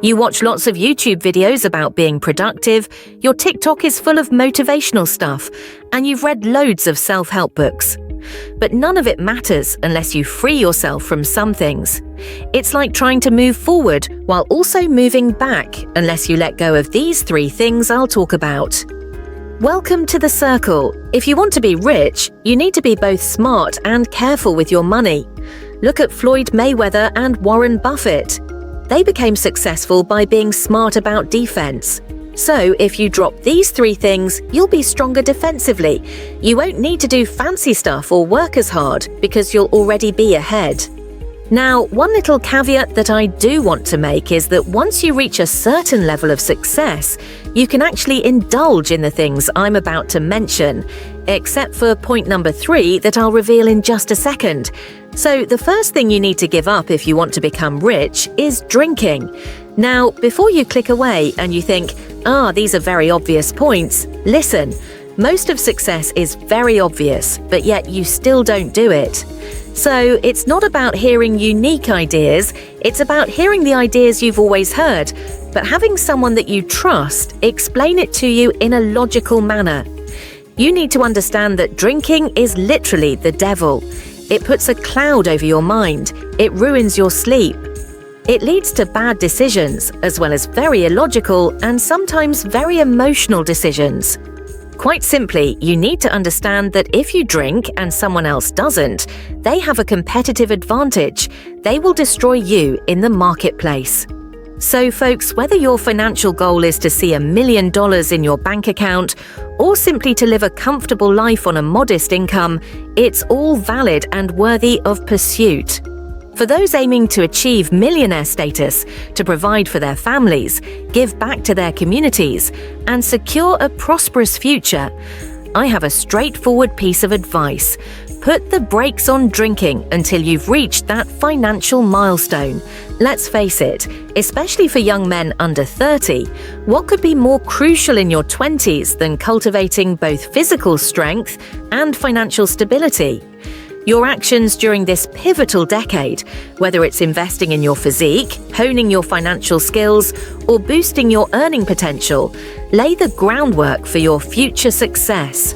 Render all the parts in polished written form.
You watch lots of YouTube videos about being productive, your TikTok is full of motivational stuff, and you've read loads of self-help books. But none of it matters unless you free yourself from some things. It's like trying to move forward while also moving back unless you let go of these 3 things I'll talk about. Welcome to the circle. If you want to be rich, you need to be both smart and careful with your money. Look at Floyd Mayweather and Warren Buffett. They became successful by being smart about defense. So if you drop these 3 things, you'll be stronger defensively. You won't need to do fancy stuff or work as hard because you'll already be ahead. Now, one little caveat that I do want to make is that once you reach a certain level of success, you can actually indulge in the things I'm about to mention, except for point number 3 that I'll reveal in just a second. So the first thing you need to give up if you want to become rich is drinking. Now, before you click away and you think, these are very obvious points, listen, most of success is very obvious, but yet you still don't do it. So it's not about hearing unique ideas, it's about hearing the ideas you've always heard, but having someone that you trust explain it to you in a logical manner. You need to understand that drinking is literally the devil. It puts a cloud over your mind. It ruins your sleep. It leads to bad decisions, as well as very illogical and sometimes very emotional decisions. Quite simply, you need to understand that if you drink and someone else doesn't, they have a competitive advantage. They will destroy you in the marketplace. So folks, whether your financial goal is to see $1 million in your bank account or simply to live a comfortable life on a modest income, it's all valid and worthy of pursuit. For those aiming to achieve millionaire status, to provide for their families, give back to their communities, and secure a prosperous future, I have a straightforward piece of advice. Put the brakes on drinking until you've reached that financial milestone. Let's face it, especially for young men under 30, what could be more crucial in your 20s than cultivating both physical strength and financial stability? Your actions during this pivotal decade, whether it's investing in your physique, honing your financial skills, or boosting your earning potential, lay the groundwork for your future success.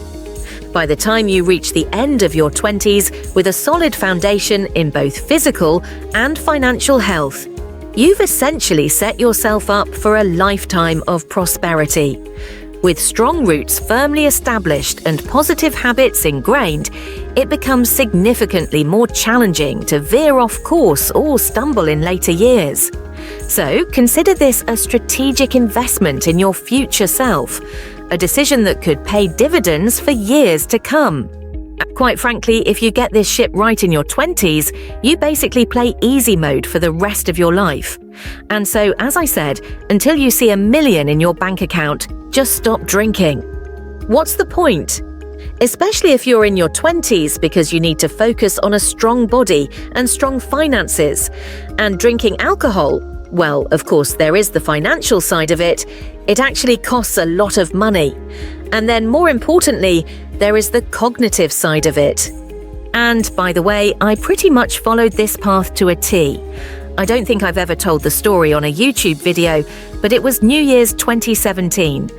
By the time you reach the end of your 20s with a solid foundation in both physical and financial health, you've essentially set yourself up for a lifetime of prosperity. With strong roots firmly established and positive habits ingrained, it becomes significantly more challenging to veer off course or stumble in later years. So consider this a strategic investment in your future self, a decision that could pay dividends for years to come. Quite frankly, if you get this shit right in your 20s, you basically play easy mode for the rest of your life. And so, as I said, until you see $1 million in your bank account, just stop drinking. What's the point? Especially if you're in your 20s because you need to focus on a strong body and strong finances. And drinking alcohol, well, of course, there is the financial side of it. It actually costs a lot of money. And then more importantly, there is the cognitive side of it. And by the way, I pretty much followed this path to a T. I don't think I've ever told the story on a YouTube video, but it was New Year's 2017.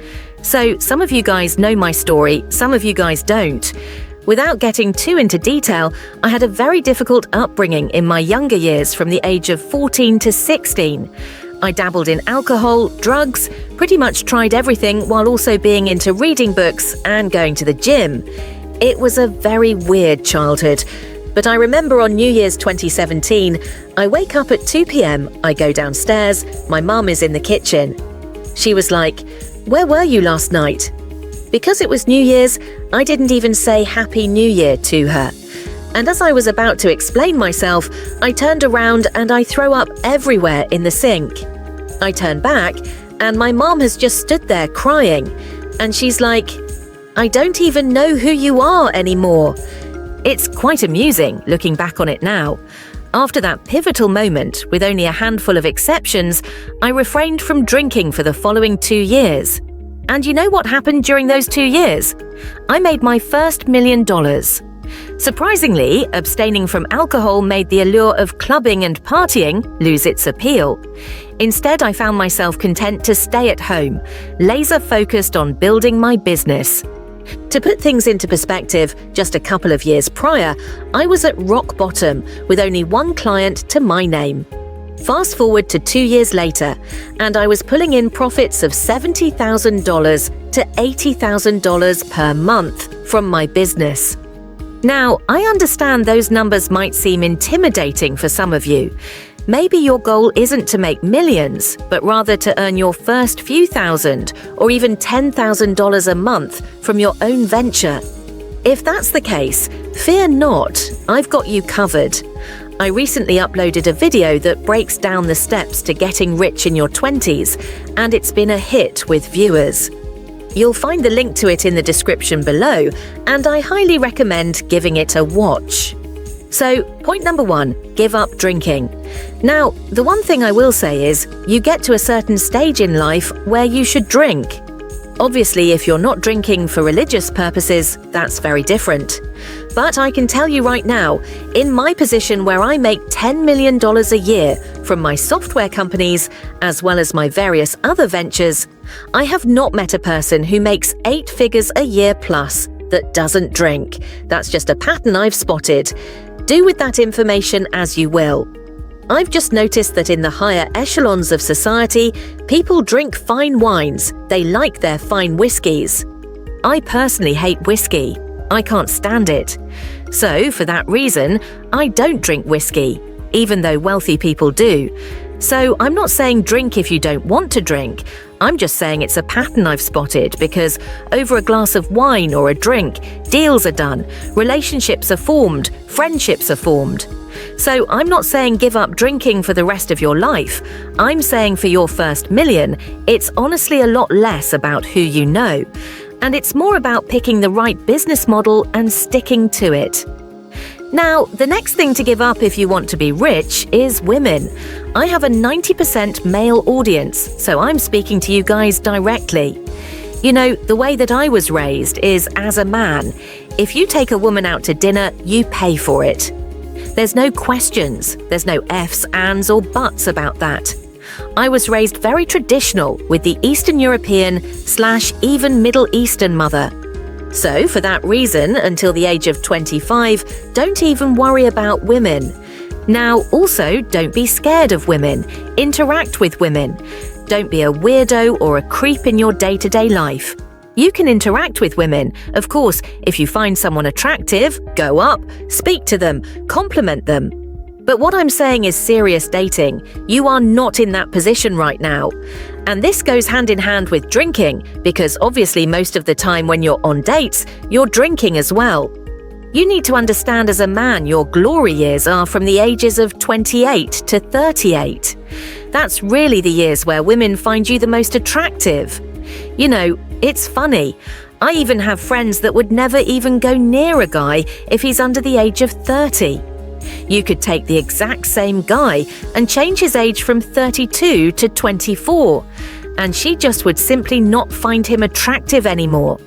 So some of you guys know my story, some of you guys don't. Without getting too into detail, I had a very difficult upbringing in my younger years from the age of 14 to 16. I dabbled in alcohol, drugs, pretty much tried everything while also being into reading books and going to the gym. It was a very weird childhood. But I remember on New Year's 2017, I wake up at 2 p.m, I go downstairs, my mum is in the kitchen. She was like, "Where were you last night?" Because it was New Year's, I didn't even say Happy New Year to her. And as I was about to explain myself, I turned around and I throw up everywhere in the sink. I turn back and my mom has just stood there crying. And she's like, "I don't even know who you are anymore." It's quite amusing looking back on it now. After that pivotal moment, with only a handful of exceptions, I refrained from drinking for the following 2 years. And you know what happened during those 2 years? I made my first $1 million. Surprisingly, abstaining from alcohol made the allure of clubbing and partying lose its appeal. Instead, I found myself content to stay at home, laser-focused on building my business. To put things into perspective, just a couple of years prior, I was at rock bottom with only one client to my name. Fast forward to 2 years later, and I was pulling in profits of $70,000 to $80,000 per month from my business. Now, I understand those numbers might seem intimidating for some of you. Maybe your goal isn't to make millions, but rather to earn your first few thousand or even $10,000 a month from your own venture. If that's the case, fear not, I've got you covered. I recently uploaded a video that breaks down the steps to getting rich in your 20s, and it's been a hit with viewers. You'll find the link to it in the description below, and I highly recommend giving it a watch. So, point number 1, give up drinking. Now, the one thing I will say is, you get to a certain stage in life where you should drink. Obviously, if you're not drinking for religious purposes, that's very different. But I can tell you right now, in my position where I make $10 million a year from my software companies, as well as my various other ventures, I have not met a person who makes 8 figures a year plus that doesn't drink. That's just a pattern I've spotted. Do with that information as you will. I've just noticed that in the higher echelons of society, people drink fine wines. They like their fine whiskies. I personally hate whiskey. I can't stand it. So, for that reason, I don't drink whiskey, even though wealthy people do. So, I'm not saying drink if you don't want to drink. I'm just saying it's a pattern I've spotted because over a glass of wine or a drink, deals are done, relationships are formed, friendships are formed. So I'm not saying give up drinking for the rest of your life. I'm saying for your first million, it's honestly a lot less about who you know. And it's more about picking the right business model and sticking to it. Now, the next thing to give up if you want to be rich is women. I have a 90% male audience, so I'm speaking to you guys directly. You know, the way that I was raised is as a man. If you take a woman out to dinner, you pay for it. There's no questions, there's no ifs, ands, or buts about that. I was raised very traditional with the Eastern European / even Middle Eastern mother. So, for that reason, until the age of 25, don't even worry about women. Now, also, don't be scared of women. Interact with women. Don't be a weirdo or a creep in your day-to-day life. You can interact with women. Of course, if you find someone attractive, go up, speak to them, compliment them. But what I'm saying is serious dating. You are not in that position right now. And this goes hand in hand with drinking, because obviously most of the time when you're on dates, you're drinking as well. You need to understand as a man your glory years are from the ages of 28 to 38. That's really the years where women find you the most attractive. You know, it's funny. I even have friends that would never even go near a guy if he's under the age of 30. You could take the exact same guy and change his age from 32 to 24, and she just would simply not find him attractive anymore.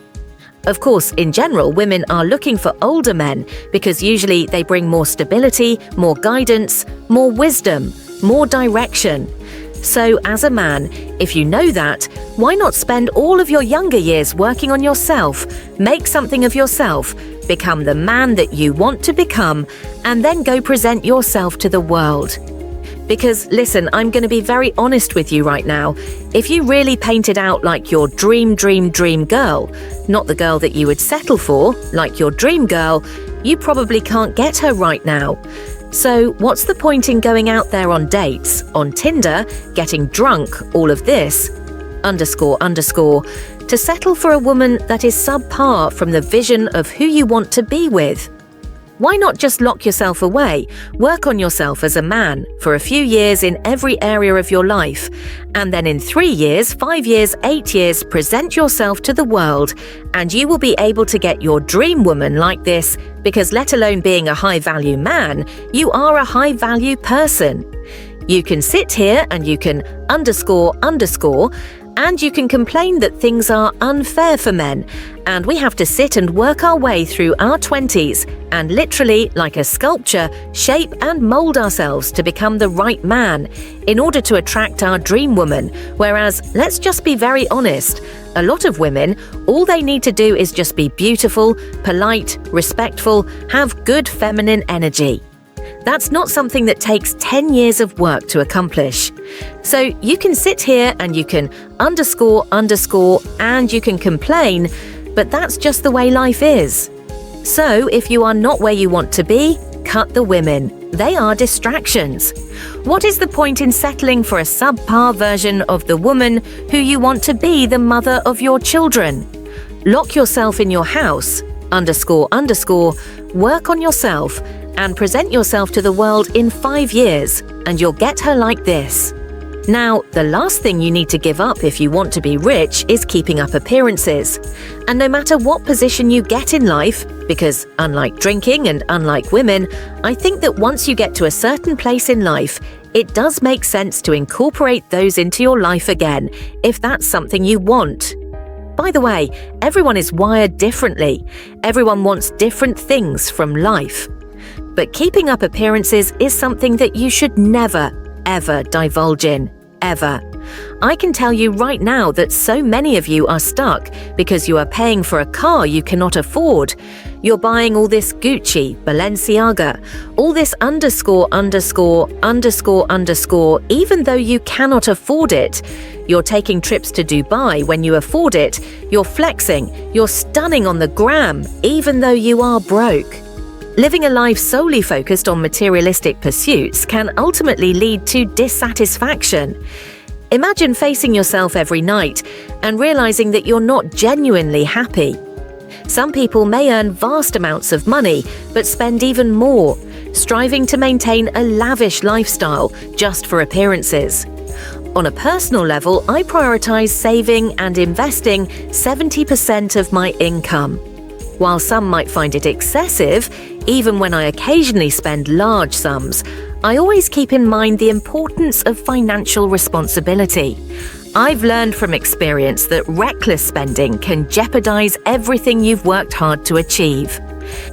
Of course, in general, women are looking for older men because usually they bring more stability, more guidance, more wisdom, more direction. So, as a man, if you know that, why not spend all of your younger years working on yourself, make something of yourself, become the man that you want to become, and then go present yourself to the world? Because, listen, I'm going to be very honest with you right now. If you really painted out like your dream girl, not the girl that you would settle for, like your dream girl, you probably can't get her right now. So what's the point in going out there on dates, on Tinder, getting drunk, all of this, __, to settle for a woman that is subpar from the vision of who you want to be with? Why not just lock yourself away, work on yourself as a man for a few years in every area of your life, and then in 3 years, 5 years, 8 years, present yourself to the world, and you will be able to get your dream woman like this, because let alone being a high-value man, you are a high-value person. You can sit here and you can __, And you can complain that things are unfair for men, and we have to sit and work our way through our 20s and literally, like a sculpture, shape and mold ourselves to become the right man in order to attract our dream woman. Whereas, let's just be very honest, a lot of women, all they need to do is just be beautiful, polite, respectful, have good feminine energy. That's not something that takes 10 years of work to accomplish. So you can sit here and you can underscore, and you can complain, but that's just the way life is. So if you are not where you want to be, cut the women. They are distractions. What is the point in settling for a subpar version of the woman who you want to be the mother of your children? Lock yourself in your house, work on yourself, and present yourself to the world in 5 years, and you'll get her like this. Now, the last thing you need to give up if you want to be rich is keeping up appearances. And no matter what position you get in life, because unlike drinking and unlike women, I think that once you get to a certain place in life, it does make sense to incorporate those into your life again, if that's something you want. By the way, everyone is wired differently. Everyone wants different things from life. But keeping up appearances is something that you should never, ever divulge in, ever. I can tell you right now that so many of you are stuck because you are paying for a car you cannot afford. You're buying all this Gucci, Balenciaga, all this ____, even though you cannot afford it. You're taking trips to Dubai when you afford it. You're flexing. You're stunning on the gram, even though you are broke. Living a life solely focused on materialistic pursuits can ultimately lead to dissatisfaction. Imagine facing yourself every night and realizing that you're not genuinely happy. Some people may earn vast amounts of money, but spend even more, striving to maintain a lavish lifestyle just for appearances. On a personal level, I prioritize saving and investing 70% of my income. While some might find it excessive, even when I occasionally spend large sums, I always keep in mind the importance of financial responsibility. I've learned from experience that reckless spending can jeopardize everything you've worked hard to achieve.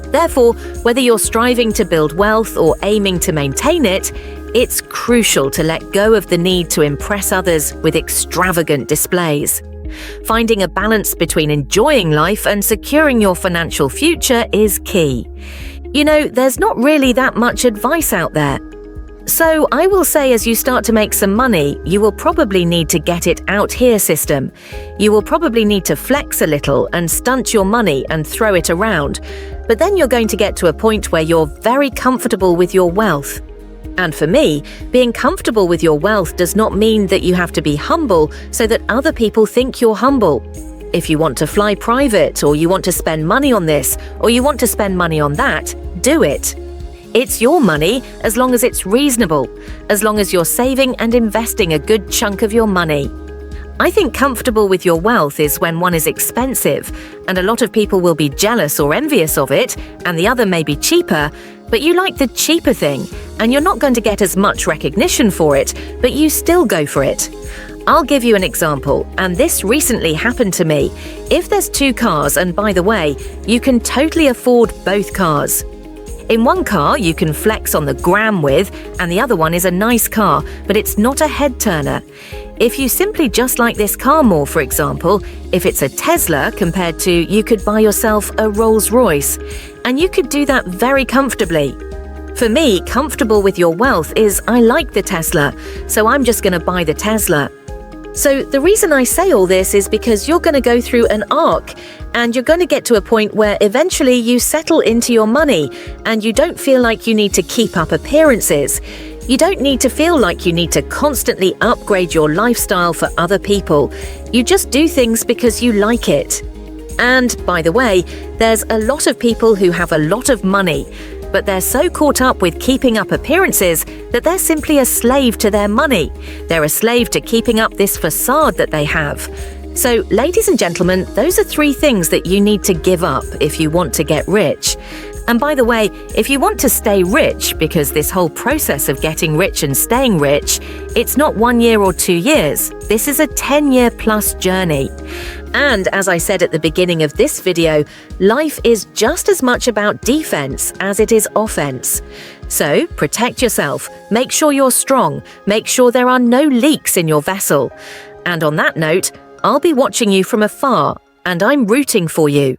Therefore, whether you're striving to build wealth or aiming to maintain it, it's crucial to let go of the need to impress others with extravagant displays. Finding a balance between enjoying life and securing your financial future is key. You know, there's not really that much advice out there. So I will say, as you start to make some money, you will probably need to get it out here system. You will probably need to flex a little and stunt your money and throw it around. But then you're going to get to a point where you're very comfortable with your wealth. And for me, being comfortable with your wealth does not mean that you have to be humble so that other people think you're humble. If you want to fly private, or you want to spend money on this, or you want to spend money on that, do it. It's your money as long as it's reasonable, as long as you're saving and investing a good chunk of your money. I think comfortable with your wealth is when one is expensive, and a lot of people will be jealous or envious of it, and the other may be cheaper, but you like the cheaper thing, and you're not going to get as much recognition for it, but you still go for it. I'll give you an example, and this recently happened to me. If there's 2 cars, and by the way, you can totally afford both cars. In one car, you can flex on the gram with, and the other one is a nice car, but it's not a head turner. If you simply just like this car more, for example, if it's a Tesla compared to you could buy yourself a Rolls Royce, and you could do that very comfortably. For me, comfortable with your wealth is I like the Tesla, so I'm just going to buy the Tesla. So the reason I say all this is because you're going to go through an arc, and you're going to get to a point where eventually you settle into your money and you don't feel like you need to keep up appearances. You don't need to feel like you need to constantly upgrade your lifestyle for other people. You just do things because you like it. And by the way, there's a lot of people who have a lot of money, but they're so caught up with keeping up appearances that they're simply a slave to their money. They're a slave to keeping up this facade that they have. So, ladies and gentlemen, those are 3 things that you need to give up if you want to get rich. And by the way, if you want to stay rich, because this whole process of getting rich and staying rich, it's not 1 year or 2 years. This is a 10-year plus journey. And as I said at the beginning of this video, life is just as much about defense as it is offense. So protect yourself, make sure you're strong, make sure there are no leaks in your vessel. And on that note, I'll be watching you from afar, and I'm rooting for you.